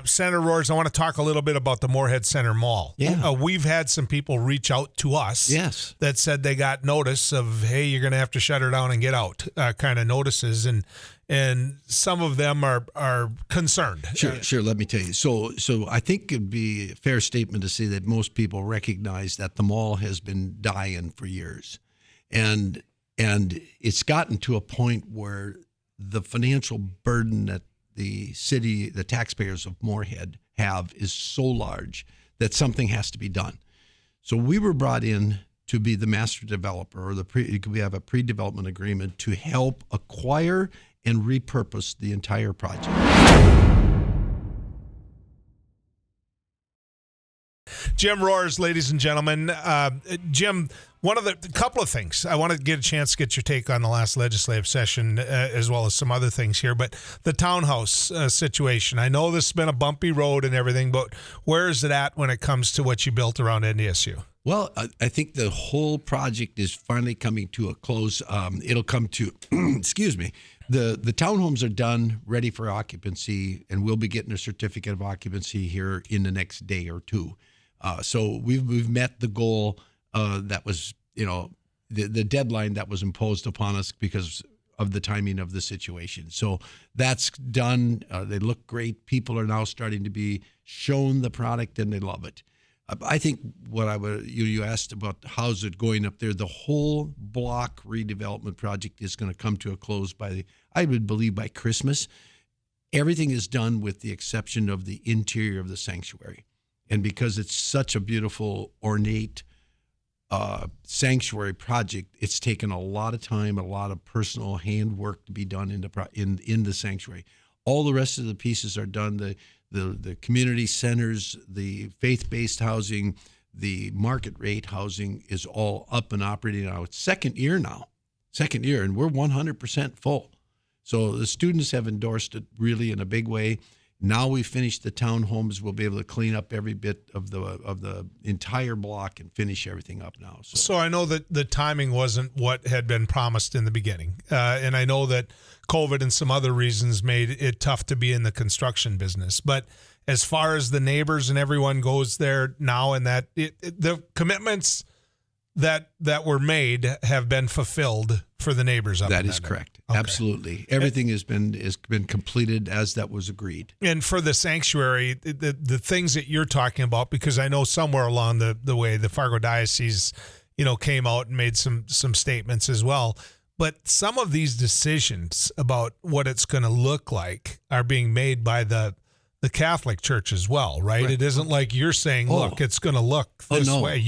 Senator Roers, I want to talk a little bit about the Moorhead Center Mall. Yeah. We've had some people reach out to us that said they got notice of, hey, you're going to have to shut her down and get out kind of notices. And some of them are concerned. Sure. Let me tell you. So I think it'd be a fair statement to say that most people recognize that the mall has been dying for years. And it's gotten to a point where the financial burden that the city, the taxpayers of Moorhead have is so large that something has to be done. So we were brought in to be the master developer, or we have a pre-development agreement to help acquire and repurpose the entire project. Jim Roers, ladies and gentlemen. Jim, couple of things. I want to get a chance to get your take on the last legislative session as well as some other things here. But the townhouse situation, I know this has been a bumpy road and everything, but where is it at when it comes to what you built around NDSU? Well, I think the whole project is finally coming to a close. It'll come to, excuse me, the townhomes are done, ready for occupancy, and we'll be getting a certificate of occupancy here in the next day or two. So we've met the goal that was, the deadline that was imposed upon us because of the timing of the situation. So that's done. They look great. People are now starting to be shown the product and they love it. I think you asked about how's it going up there. The whole block redevelopment project is going to come to a close I would believe by Christmas. Everything is done with the exception of the interior of the sanctuary. And because it's such a beautiful, ornate sanctuary project, it's taken a lot of time, a lot of personal handwork to be done in the sanctuary. All the rest of the pieces are done. The community centers, the faith-based housing, the market rate housing is all up and operating now. It's second year, and we're 100% full. So the students have endorsed it really in a big way. Now we've finished the townhomes. We'll be able to clean up every bit of the entire block and finish everything up now. So I know that the timing wasn't what had been promised in the beginning. And I know that COVID and some other reasons made it tough to be in the construction business. But as far as the neighbors and everyone goes there now, and that the commitments that were made have been fulfilled for the neighbors. That is correct. Okay. Absolutely. Everything has been completed as that was agreed. And for the sanctuary, the things that you're talking about, because I know somewhere along the way, the Fargo Diocese, came out and made some statements as well. But some of these decisions about what it's going to look like are being made by the Catholic Church as well, right? It isn't like you're saying, look, it's going to look this way.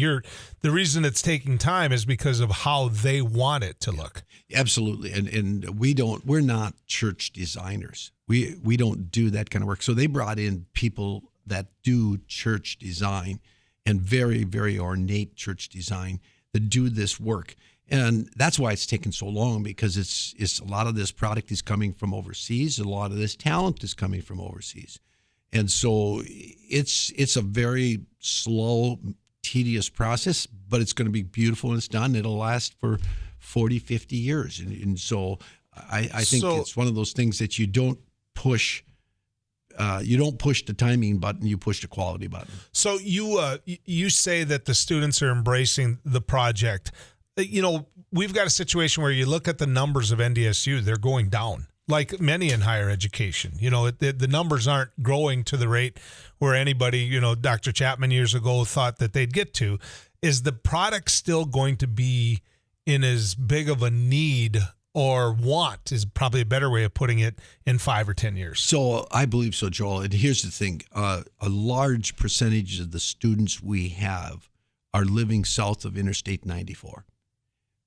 The reason it's taking time is because of how they want it to look. Absolutely. And we're not church designers. We don't do that kind of work. So they brought in people that do church design and very, very ornate church design that do this work. And that's why it's taken so long, because it's a lot of this product is coming from overseas. A lot of this talent is coming from overseas. And so it's a very slow, tedious process, but it's going to be beautiful when it's done. It'll last for 40, 50 years. And so I think it's one of those things that you don't push. You don't push the timing button, you push the quality button. So you say that the students are embracing the project. We've got a situation where you look at the numbers of NDSU, they're going down. Like many in higher education, the numbers aren't growing to the rate where anybody, Dr. Chapman years ago thought that they'd get to. Is the product still going to be in as big of a need or want, is probably a better way of putting it, in 5 or 10 years? So I believe so, Joel. And here's the thing. A large percentage of the students we have are living south of Interstate 94.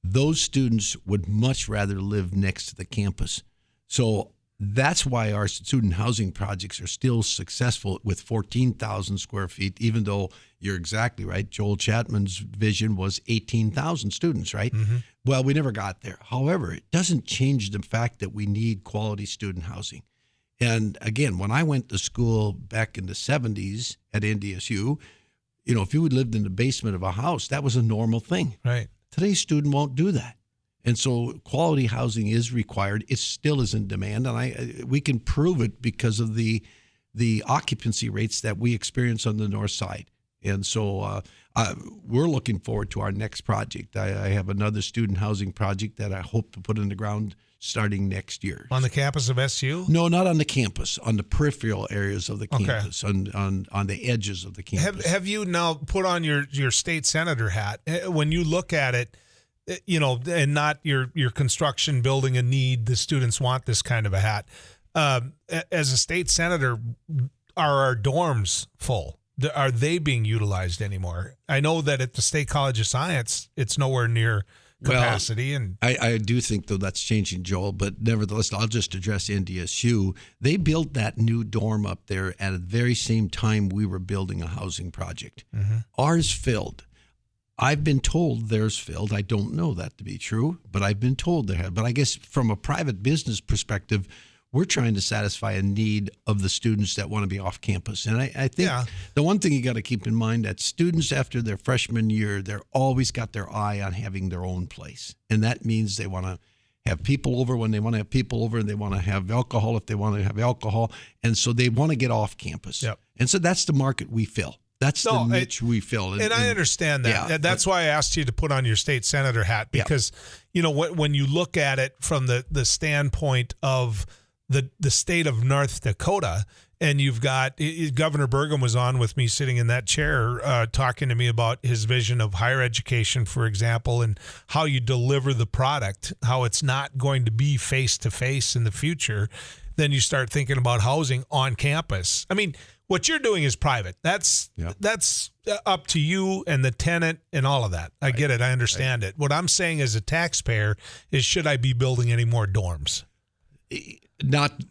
Those students would much rather live next to the campus. So that's why our student housing projects are still successful with 14,000 square feet, even though you're exactly right. Joel Chapman's vision was 18,000 students, right? Mm-hmm. Well, we never got there. However, it doesn't change the fact that we need quality student housing. And again, when I went to school back in the 70s at NDSU, if you lived in the basement of a house, that was a normal thing. Right. Today's student won't do that. And so quality housing is required. It still is in demand, and we can prove it because of the the occupancy rates that we experience on the north side. And so we're looking forward to our next project. I have another student housing project that I hope to put in the ground starting next year. On the campus of SU? No, not on the campus, on the peripheral areas of the campus, on the edges of the campus. Have you now put on your state senator hat? When you look at it, and not your construction building a need, the students want this kind of a hat. As a state senator, are our dorms full? Are they being utilized anymore? I know that at the State College of Science, it's nowhere near capacity. Well, and I do think, though, that's changing, Joel, but nevertheless, I'll just address NDSU. They built that new dorm up there at the very same time we were building a housing project. Mm-hmm. Ours filled. I've been told theirs filled. I don't know that to be true, but I've been told they have. But I guess from a private business perspective, we're trying to satisfy a need of the students that want to be off campus. And I think the one thing you got to keep in mind that students after their freshman year, they're always got their eye on having their own place. And that means they want to have people over when they want to have people over, and they want to have alcohol if they want to have alcohol. And so they want to get off campus. Yep. And so that's the market we fill. That's the niche we fill. And I understand that. Yeah, that's why I asked you to put on your state senator hat, because, when you look at it from the standpoint of the state of North Dakota, and you've got Governor Burgum was on with me sitting in that chair talking to me about his vision of higher education, for example, and how you deliver the product, how it's not going to be face-to-face in the future. Then you start thinking about housing on campus. I mean, what you're doing is private. That's up to you and the tenant and all of that. I get it. I understand it. What I'm saying as a taxpayer is, should I be building any more dorms? Not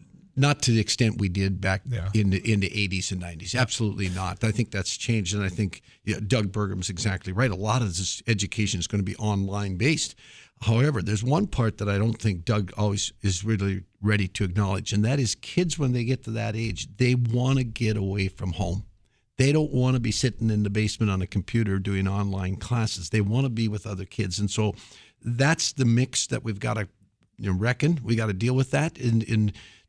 to the extent we did back in the 80s and 90s. Absolutely not. I think that's changed, and I think Doug Burgum's exactly right. A lot of this education is going to be online based. However, there's one part that I don't think Doug always is really ready to acknowledge, and that is kids, when they get to that age, they want to get away from home. They don't want to be sitting in the basement on a computer doing online classes. They want to be with other kids. And so that's the mix that we've got to reckon. We got to deal with that.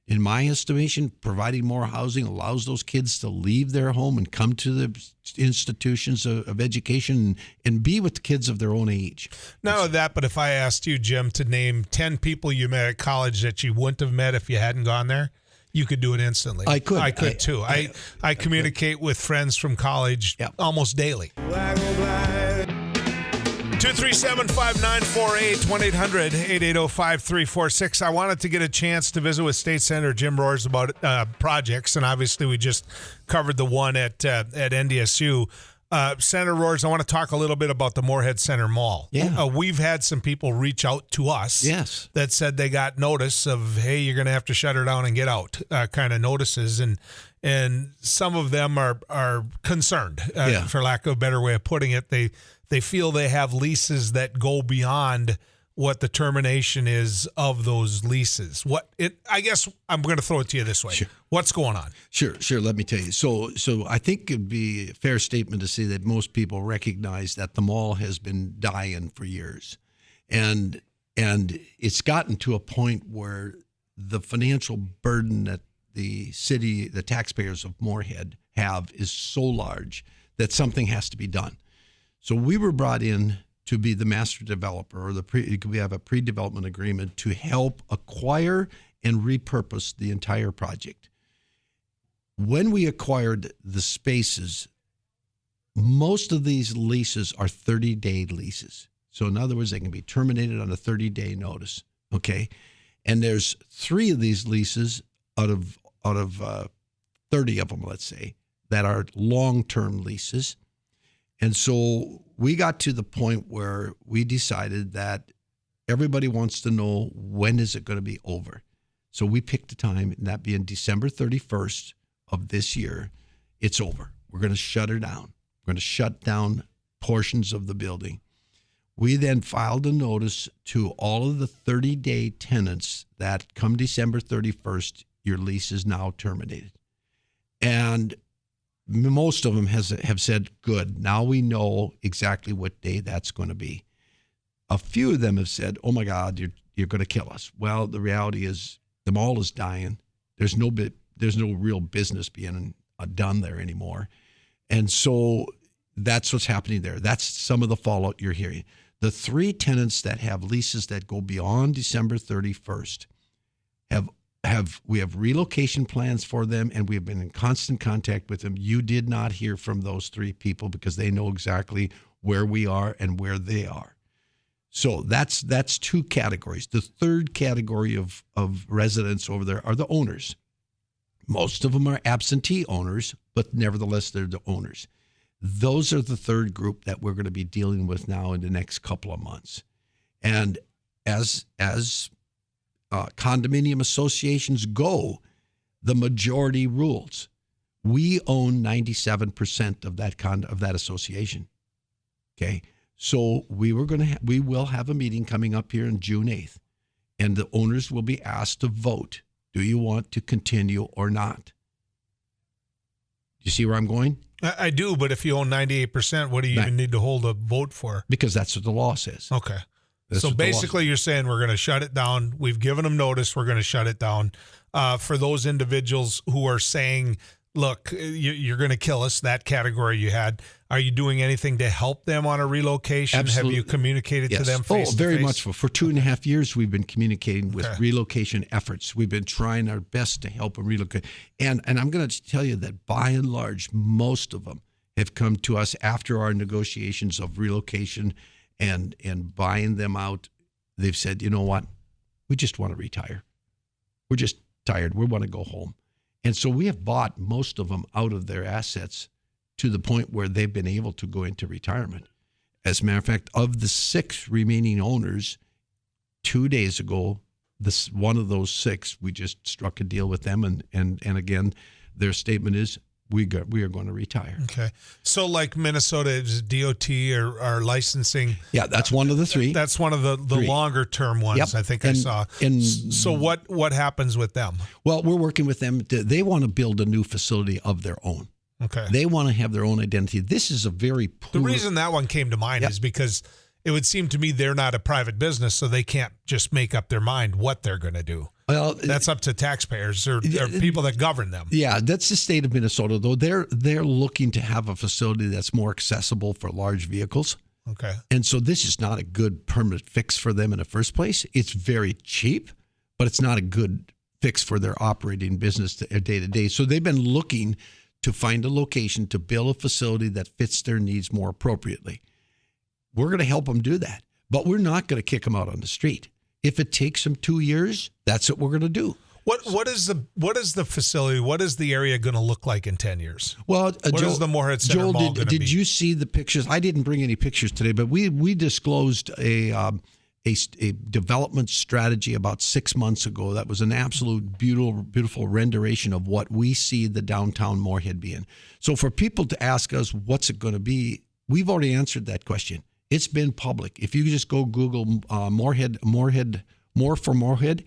In my estimation, providing more housing allows those kids to leave their home and come to the institutions of education and be with the kids of their own age. Not only that, but if I asked you, Jim, to name 10 people you met at college that you wouldn't have met if you hadn't gone there, you could do it instantly. I could too. I communicate with friends from college almost daily. 237-5948, 1-800-880-5346. I wanted to get a chance to visit with State Senator Jim Roers about projects, and obviously we just covered the one at NDSU. Senator Roers, I want to talk a little bit about the Moorhead Center Mall. Yeah. We've had some people reach out to us that said they got notice of, hey, you're going to have to shut her down and get out kind of notices, and some of them are concerned, for lack of a better way of putting it. They feel they have leases that go beyond what the termination is of those leases. I guess I'm going to throw it to you this way. Sure. What's going on? Sure. Let me tell you. So I think it'd be a fair statement to say that most people recognize that the mall has been dying for years, and it's gotten to a point where the financial burden that the city, the taxpayers of Moorhead have, is so large that something has to be done. So we were brought in to be the master developer, or we have a pre-development agreement to help acquire and repurpose the entire project. When we acquired the spaces, most of these leases are 30-day leases. So in other words, they can be terminated on a 30-day notice. Okay, and there's 3 of these leases out of 30 of them, let's say, that are long-term leases. And so we got to the point where we decided that everybody wants to know, when is it going to be over? So we picked a time, and that being December 31st of this year, it's over. We're going to shut her down. We're going to shut down portions of the building. We then filed a notice to all of the 30-day tenants that come December 31st, your lease is now terminated. And most of them have said, good, now we know exactly what day that's going to be. A few of them have said, oh my God, you're going to kill us. Well, the reality is the mall is dying. There's no there's no real business being done there anymore. And so that's what's happening there. That's some of the fallout you're hearing. The 3 tenants that have leases that go beyond December 31st we have relocation plans for them, and we have been in constant contact with them. You did not hear from those 3 people because they know exactly where we are and where they are. So that's 2 categories. The third category of residents over there are the owners. Most of them are absentee owners, but nevertheless, they're the owners. Those are the third group that we're going to be dealing with now in the next couple of months. And as condominium associations go, the majority rules. We own 97% of that association. Okay, so we will have a meeting coming up here on June 8th, and the owners will be asked to vote. Do you want to continue or not? You see where I'm going? I do, but if you own 98%, what do you even need to hold a vote for? Because that's what the law says. Okay. So basically you're saying we're going to shut it down. We've given them notice. We're going to shut it down. For those individuals who are saying, look, you're going to kill us, that category you had, are you doing anything to help them on a relocation? Absolutely. Have you communicated to them face to very face? much. For 2.5 years, we've been communicating with relocation efforts. We've been trying our best to help them relocate. And I'm going to tell you that by and large, most of them have come to us after our negotiations of relocation and buying them out. They've said, you know what? We just want to retire. We're just tired. We want to go home. And so we have bought most of them out of their assets to the point where they've been able to go into retirement. As a matter of fact, of the 6 remaining owners, 2 days ago, one of those 6, we just struck a deal with them. And again, their statement is, we are going to retire. Okay. So like Minnesota, is DOT or licensing? Yeah, that's one of the 3. That's one of the longer term ones. Yep. I think I saw. And so what happens with them? Well, we're working with them. They want to build a new facility of their own. Okay. They want to have their own identity. This is a very poor. The reason that one came to mind is because it would seem to me they're not a private business, so they can't just make up their mind what they're going to do. Well, that's up to taxpayers or people that govern them. Yeah, that's the state of Minnesota, though. They're looking to have a facility that's more accessible for large vehicles. Okay. And so this is not a good permanent fix for them in the first place. It's very cheap, but it's not a good fix for their operating business day to day. So they've been looking to find a location to build a facility that fits their needs more appropriately. We're going to help them do that, but we're not going to kick them out on the street. If it takes them 2 years, that's what we're going to do. What is the facility? What is the area going to look like in 10 years? Well, what is the Moorhead Center Mall going to be? Did you see the pictures? I didn't bring any pictures today, but we disclosed a development strategy about 6 months ago. That was an absolute beautiful rendition of what we see the downtown Moorhead being. So for people to ask us what's it going to be, we've already answered that question. It's been public. If you just go Google More for Moorhead,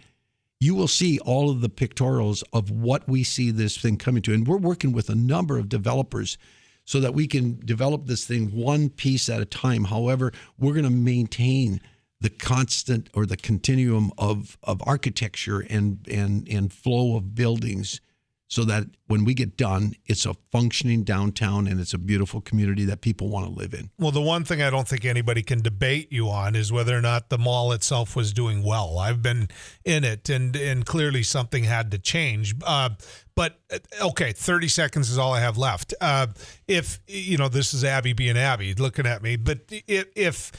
you will see all of the pictorials of what we see this thing coming to. And we're working with a number of developers so that we can develop this thing one piece at a time. However, we're going to maintain the constant or the continuum of architecture and flow of buildings so that when we get done, it's a functioning downtown and it's a beautiful community that people want to live in. Well, the one thing I don't think anybody can debate you on is whether or not the mall itself was doing well. I've been in it, and clearly something had to change. But, okay, 30 seconds is all I have left. If, this is Abby being Abby looking at me, but if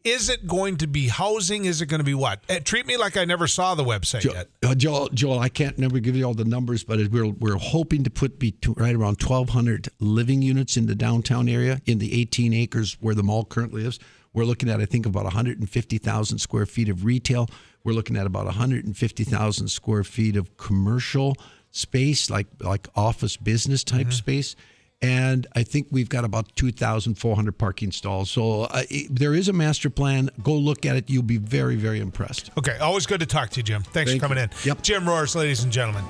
is it going to be housing? Is it going to be what? Treat me like I never saw the website yet. Joel, I can't never give you all the numbers, but we're hoping to put right around 1,200 living units in the downtown area in the 18 acres where the mall currently is. We're looking at, I think, about 150,000 square feet of retail. We're looking at about 150,000 square feet of commercial space, like office business type space. And I think we've got about 2,400 parking stalls. So there is a master plan. Go look at it. You'll be very, very impressed. Okay. Always good to talk to you, Jim. Thanks for coming in. Yep. Jim Roers, ladies and gentlemen.